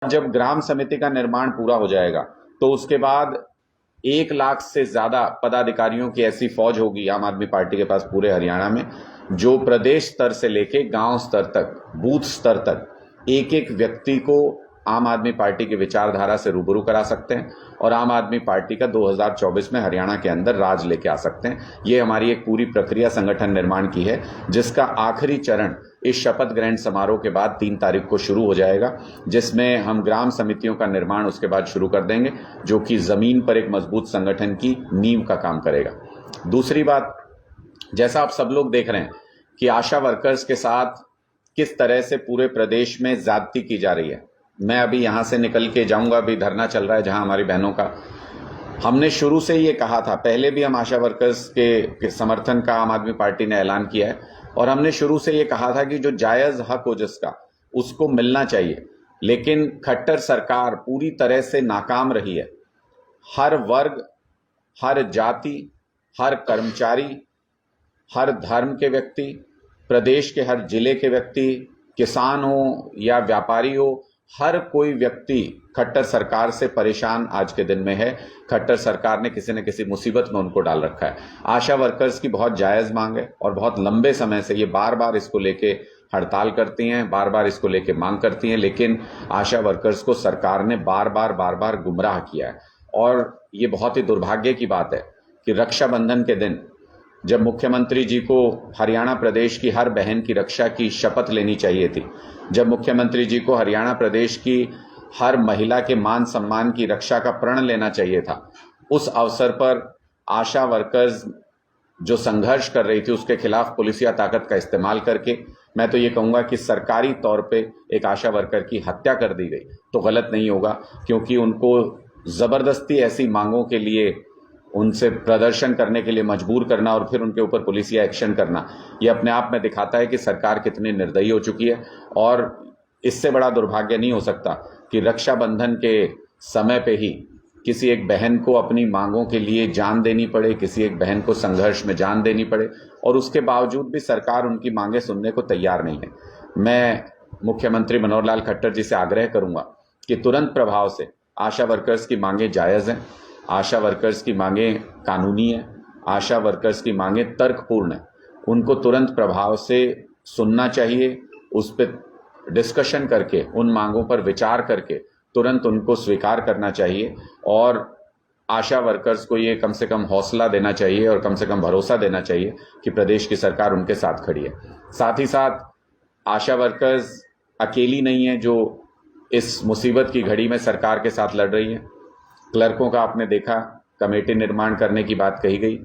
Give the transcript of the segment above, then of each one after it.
जब ग्राम समिति का निर्माण पूरा हो जाएगा तो उसके बाद 1 लाख से ज्यादा पदाधिकारियों की ऐसी फौज होगी आम आदमी पार्टी के पास पूरे हरियाणा में, जो प्रदेश स्तर से लेके गांव स्तर तक, बूथ स्तर तक एक एक व्यक्ति को आम आदमी पार्टी की विचारधारा से रूबरू करा सकते हैं और आम आदमी पार्टी का 2024 में हरियाणा के अंदर राज लेके आ सकते हैं। ये हमारी एक पूरी प्रक्रिया संगठन निर्माण की है, जिसका आखिरी चरण इस शपथ ग्रहण समारोह के बाद 3 तारीख को शुरू हो जाएगा, जिसमें हम ग्राम समितियों का निर्माण उसके बाद शुरू कर देंगे, जो कि जमीन पर एक मजबूत संगठन की नींव का काम करेगा। दूसरी बात, जैसा आप सब लोग देख रहे हैं कि आशा वर्कर्स के साथ किस तरह से पूरे प्रदेश में ज्यादती की जा रही है। मैं अभी यहां से निकल के जाऊंगा, अभी धरना चल रहा है जहां हमारी बहनों का। हमने शुरू से ये कहा था, पहले भी हम आशा वर्कर्स के समर्थन का आम आदमी पार्टी ने ऐलान किया है और हमने शुरू से ये कहा था कि जो जायज हक हो जिसका, उसको मिलना चाहिए। लेकिन खट्टर सरकार पूरी तरह से नाकाम रही है। हर वर्ग, हर जाति, हर कर्मचारी, हर धर्म के व्यक्ति, प्रदेश के हर जिले के व्यक्ति, किसान हो या व्यापारी हो, हर कोई व्यक्ति खट्टर सरकार से परेशान आज के दिन में है। खट्टर सरकार ने किसी न किसी मुसीबत में उनको डाल रखा है। आशा वर्कर्स की बहुत जायज मांग है और बहुत लंबे समय से ये बार बार इसको लेके हड़ताल करती हैं, बार बार इसको लेके मांग करती हैं, लेकिन आशा वर्कर्स को सरकार ने बार बार गुमराह किया है। और ये बहुत ही दुर्भाग्य की बात है कि रक्षाबंधन के दिन जब मुख्यमंत्री जी को हरियाणा प्रदेश की हर बहन की रक्षा की शपथ लेनी चाहिए थी, जब मुख्यमंत्री जी को हरियाणा प्रदेश की हर महिला के मान सम्मान की रक्षा का प्रण लेना चाहिए था, उस अवसर पर आशा वर्कर्स जो संघर्ष कर रही थी उसके खिलाफ पुलिसिया ताकत का इस्तेमाल करके, मैं तो ये कहूंगा कि सरकारी तौर पे एक आशा वर्कर की हत्या कर दी गई तो गलत नहीं होगा, क्योंकि उनको जबरदस्ती ऐसी मांगों के लिए उनसे प्रदर्शन करने के लिए मजबूर करना और फिर उनके ऊपर पुलिसिया एक्शन करना, ये अपने आप में दिखाता है कि सरकार कितनी निर्दयी हो चुकी है। और इससे बड़ा दुर्भाग्य नहीं हो सकता कि रक्षाबंधन के समय पे ही किसी एक बहन को अपनी मांगों के लिए जान देनी पड़े, किसी एक बहन को संघर्ष में जान देनी पड़े, और उसके बावजूद भी सरकार उनकी मांगें सुनने को तैयार नहीं है। मैं मुख्यमंत्री मनोहर लाल खट्टर जी से आग्रह करूंगा कि तुरंत प्रभाव से आशा वर्कर्स की मांगें जायज़ हैं, आशा वर्कर्स की मांगें कानूनी है, आशा वर्कर्स की मांगें तर्कपूर्ण है, उनको तुरंत प्रभाव से सुनना चाहिए, उस पर डिस्कशन करके, उन मांगों पर विचार करके तुरंत उनको स्वीकार करना चाहिए। और आशा वर्कर्स को ये कम से कम हौसला देना चाहिए और कम से कम भरोसा देना चाहिए कि प्रदेश की सरकार उनके साथ खड़ी है। साथ ही साथ आशा वर्कर्स अकेली नहीं है जो इस मुसीबत की घड़ी में सरकार के साथ लड़ रही है। क्लर्कों का आपने देखा, कमेटी निर्माण करने की बात कही गई,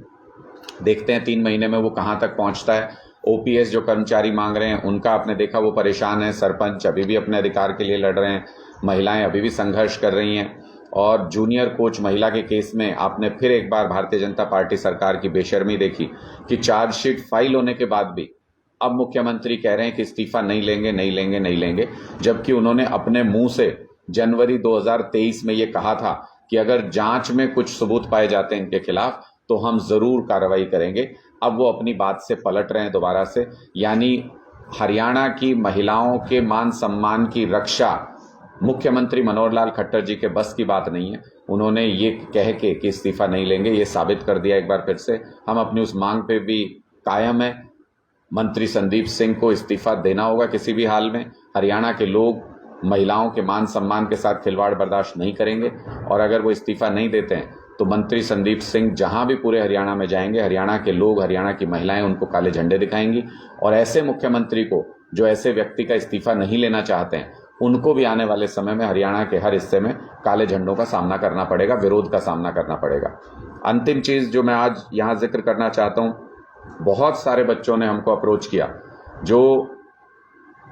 देखते हैं 3 महीने में वो कहां तक पहुंचता है। ओपीएस जो कर्मचारी मांग रहे हैं उनका आपने देखा, वो परेशान है। सरपंच अभी भी अपने अधिकार के लिए लड़ रहे हैं, महिलाएं अभी भी संघर्ष कर रही हैं। और जूनियर कोच महिला के केस में आपने फिर एक बार भारतीय जनता पार्टी सरकार की बेशर्मी देखी कि चार्जशीट फाइल होने के बाद भी अब मुख्यमंत्री कह रहे हैं कि इस्तीफा नहीं लेंगे, जबकि उन्होंने अपने मुंह से जनवरी 2023 में ये कहा था कि अगर जांच में कुछ सबूत पाए जाते हैं इनके खिलाफ तो हम जरूर कार्रवाई करेंगे। अब वो अपनी बात से पलट रहे हैं दोबारा से, यानी हरियाणा की महिलाओं के मान सम्मान की रक्षा मुख्यमंत्री मनोहर लाल खट्टर जी के बस की बात नहीं है। उन्होंने ये कह के कि इस्तीफा नहीं लेंगे, ये साबित कर दिया एक बार फिर से। हम अपनी उस मांग पे भी कायम है। मंत्री संदीप सिंह को इस्तीफा देना होगा किसी भी हाल में। हरियाणा के लोग महिलाओं के मान सम्मान के साथ खिलवाड़ बर्दाश्त नहीं करेंगे, और अगर वो इस्तीफा नहीं देते हैं तो मंत्री संदीप सिंह जहां भी पूरे हरियाणा में जाएंगे, हरियाणा के लोग, हरियाणा की महिलाएं उनको काले झंडे दिखाएंगी। और ऐसे मुख्यमंत्री को, जो ऐसे व्यक्ति का इस्तीफा नहीं लेना चाहते हैं, उनको भी आने वाले समय में हरियाणा के हर हिस्से में काले झंडों का सामना करना पड़ेगा, विरोध का सामना करना पड़ेगा। अंतिम चीज जो मैं आज यहां जिक्र करना चाहता हूं, बहुत सारे बच्चों ने हमको अप्रोच किया जो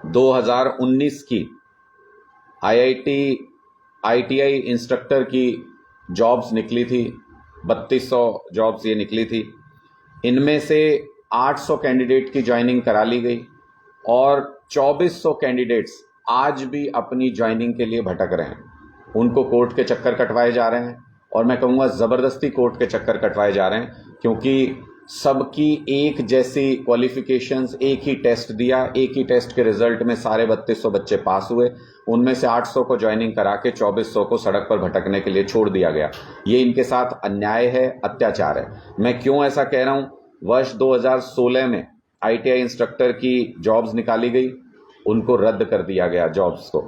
2019 की IIT-ITI इंस्ट्रक्टर की जॉब्स निकली थी, 3200 जॉब्स ये निकली थी। इनमें से 800 कैंडिडेट की ज्वाइनिंग करा ली गई और 2400 कैंडिडेट्स आज भी अपनी ज्वाइनिंग के लिए भटक रहे हैं। उनको कोर्ट के चक्कर कटवाए जा रहे हैं, और मैं कहूँगा ज़बरदस्ती कोर्ट के चक्कर कटवाए जा रहे हैं, क्योंकि सबकी एक जैसी क्वालिफिकेशंस, एक ही टेस्ट दिया, एक ही टेस्ट के रिजल्ट में सारे 3200 बच्चे पास हुए। उनमें से 800 को ज्वाइनिंग करा के 2400 को सड़क पर भटकने के लिए छोड़ दिया गया। ये इनके साथ अन्याय है, अत्याचार है। मैं क्यों ऐसा कह रहा हूं? वर्ष 2016 में ITI इंस्ट्रक्टर की जॉब्स निकाली गई, उनको रद्द कर दिया गया, जॉब्स को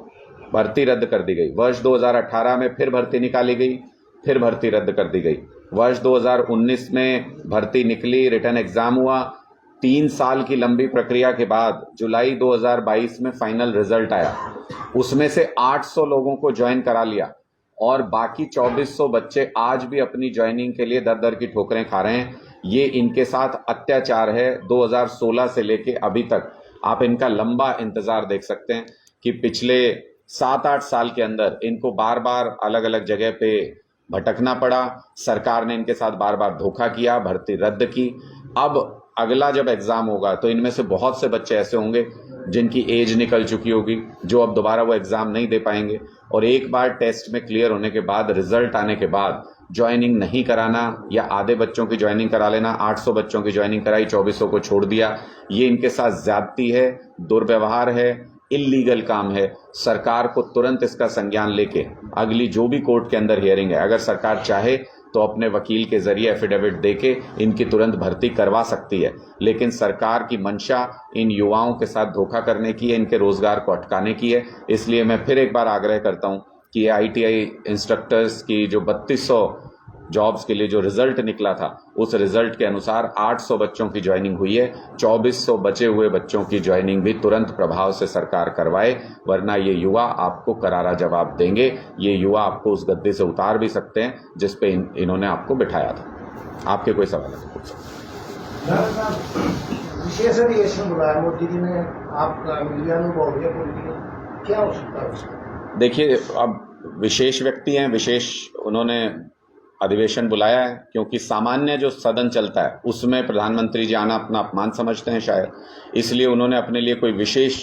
भर्ती रद्द कर दी गई। वर्ष 2018 में फिर भर्ती निकाली गई, फिर भर्ती रद्द कर दी गई। वर्ष 2019 में भर्ती निकली, रिटर्न एग्जाम हुआ, 3 साल की लंबी प्रक्रिया के बाद जुलाई 2022 में फाइनल रिजल्ट आया। उसमें से 800 लोगों को ज्वाइन करा लिया और बाकी 2400 बच्चे आज भी अपनी ज्वाइनिंग के लिए दर दर की ठोकरें खा रहे हैं। ये इनके साथ अत्याचार है 2016 से लेके अभी तक। आप इनका लंबा इंतजार देख सकते हैं कि पिछले 7-8 साल के अंदर इनको बार बार अलग अलग जगह पे भटकना पड़ा। सरकार ने इनके साथ बार बार धोखा किया, भर्ती रद्द की। अब अगला जब एग्जाम होगा तो इनमें से बहुत से बच्चे ऐसे होंगे जिनकी एज निकल चुकी होगी, जो अब दोबारा वो एग्जाम नहीं दे पाएंगे। और एक बार टेस्ट में क्लियर होने के बाद, रिजल्ट आने के बाद ज्वाइनिंग नहीं कराना या आधे बच्चों की ज्वाइनिंग करा लेना। 800 बच्चों की ज्वाइनिंग कराई, 2400 को छोड़ दिया। ये इनके साथ ज्यादती है, दुर्व्यवहार है, इल्लीगल काम है। सरकार को तुरंत इसका संज्ञान लेके अगली जो भी कोर्ट के अंदर हियरिंग है, अगर सरकार चाहे तो अपने वकील के जरिए एफिडेविट देके इनकी तुरंत भर्ती करवा सकती है। लेकिन सरकार की मंशा इन युवाओं के साथ धोखा करने की है, इनके रोजगार को अटकाने की है। इसलिए मैं फिर एक बार आग्रह करता हूं कि ये ITI इंस्ट्रक्टर्स की जो 3200 जॉब्स के लिए जो रिजल्ट निकला था, उस रिजल्ट के अनुसार 800 बच्चों की ज्वाइनिंग हुई है। 2400 बचे हुए बच्चों की ज्वाइनिंग भी तुरंत प्रभाव से सरकार करवाए, वरना ये युवा आपको करारा जवाब देंगे। ये युवा आपको उस गद्दे से उतार भी सकते हैं जिस पे इन्होंने आपको बिठाया था। आपके कोई सवाल है तो पूछ सकते हैं। विशेष अधिवेशन बुलाया मोदी जी ने, आपका मीडिया अनुभव है, क्या हो सकता है उसका? देखिए, अब विशेष व्यक्ति हैं, विशेष उन्होंने अधिवेशन बुलाया है क्योंकि सामान्य जो सदन चलता है उसमें प्रधानमंत्री जी आना अपना अपमान समझते हैं शायद, इसलिए उन्होंने अपने लिए कोई विशेष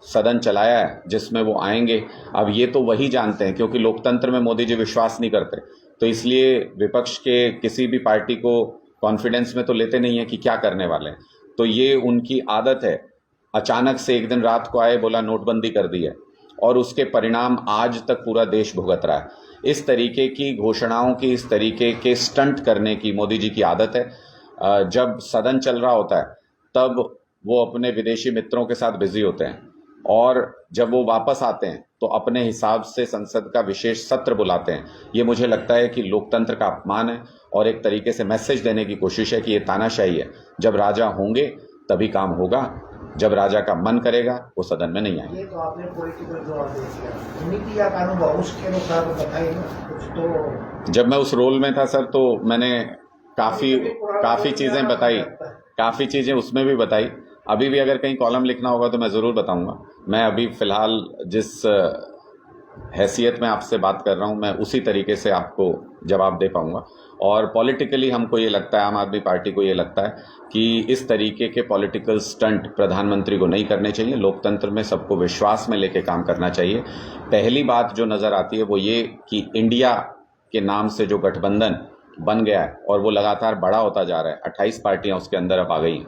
सदन चलाया है जिसमें वो आएंगे। अब ये तो वही जानते हैं, क्योंकि लोकतंत्र में मोदी जी विश्वास नहीं करते, तो इसलिए विपक्ष के किसी भी पार्टी को कॉन्फिडेंस में तो लेते नहीं है कि क्या करने वाले हैं। तो ये उनकी आदत है। अचानक से एक दिन रात को आए, बोला नोटबंदी कर दी है, और उसके परिणाम आज तक पूरा देश भुगत रहा है। इस तरीके की घोषणाओं की, इस तरीके के स्टंट करने की मोदी जी की आदत है। जब सदन चल रहा होता है तब वो अपने विदेशी मित्रों के साथ बिजी होते हैं, और जब वो वापस आते हैं तो अपने हिसाब से संसद का विशेष सत्र बुलाते हैं। ये मुझे लगता है कि लोकतंत्र का अपमान है और एक तरीके से मैसेज देने की कोशिश है कि ये तानाशाही है। जब राजा होंगे तभी काम होगा, जब राजा का मन करेगा वो सदन में नहीं आएंगे। ये तो आपने पॉलिटिकल जवाब दे दिया, नीति या कानून उसके अनुसार बताइए ना कुछ तो। जब मैं उस रोल में था सर, तो मैंने काफ़ी चीज़ें बताई, काफ़ी चीज़ें उसमें भी बताई। अभी भी अगर कहीं कॉलम लिखना होगा तो मैं ज़रूर बताऊंगा। मैं अभी फ़िलहाल जिस हैसियत में आपसे बात कर रहा हूं, मैं उसी तरीके से आपको जवाब दे पाऊंगा। और पॉलिटिकली हमको ये लगता है, आम आदमी पार्टी को ये लगता है कि इस तरीके के पॉलिटिकल स्टंट प्रधानमंत्री को नहीं करने चाहिए। लोकतंत्र में सबको विश्वास में लेके काम करना चाहिए। पहली बात जो नज़र आती है वो ये कि इंडिया के नाम से जो गठबंधन बन गया है और वो लगातार बड़ा होता जा रहा है, 28 पार्टियां उसके अंदर अब आ गई हैं,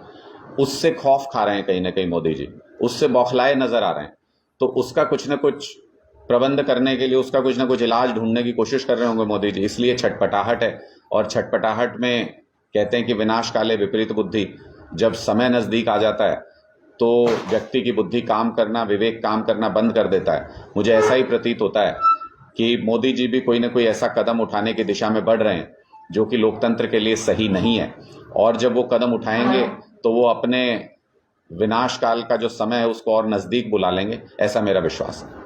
उससे खौफ खा रहे हैं कहीं ना कहीं मोदी जी, उससे बौखलाए नजर आ रहे हैं। तो उसका कुछ न कुछ प्रबंध करने के लिए, उसका कुछ ना कुछ इलाज ढूंढने की कोशिश कर रहे होंगे मोदी जी, इसलिए छटपटाहट है। और छटपटाहट में कहते हैं कि विनाश काले विपरीत बुद्धि। जब समय नज़दीक आ जाता है तो व्यक्ति की बुद्धि काम करना, विवेक काम करना बंद कर देता है। मुझे ऐसा ही प्रतीत होता है कि मोदी जी भी कोई ना कोई ऐसा कदम उठाने की दिशा में बढ़ रहे हैं जो कि लोकतंत्र के लिए सही नहीं है। और जब वो कदम उठाएंगे तो वो अपने विनाश काल का जो समय है उसको और नज़दीक बुला लेंगे, ऐसा मेरा विश्वास है।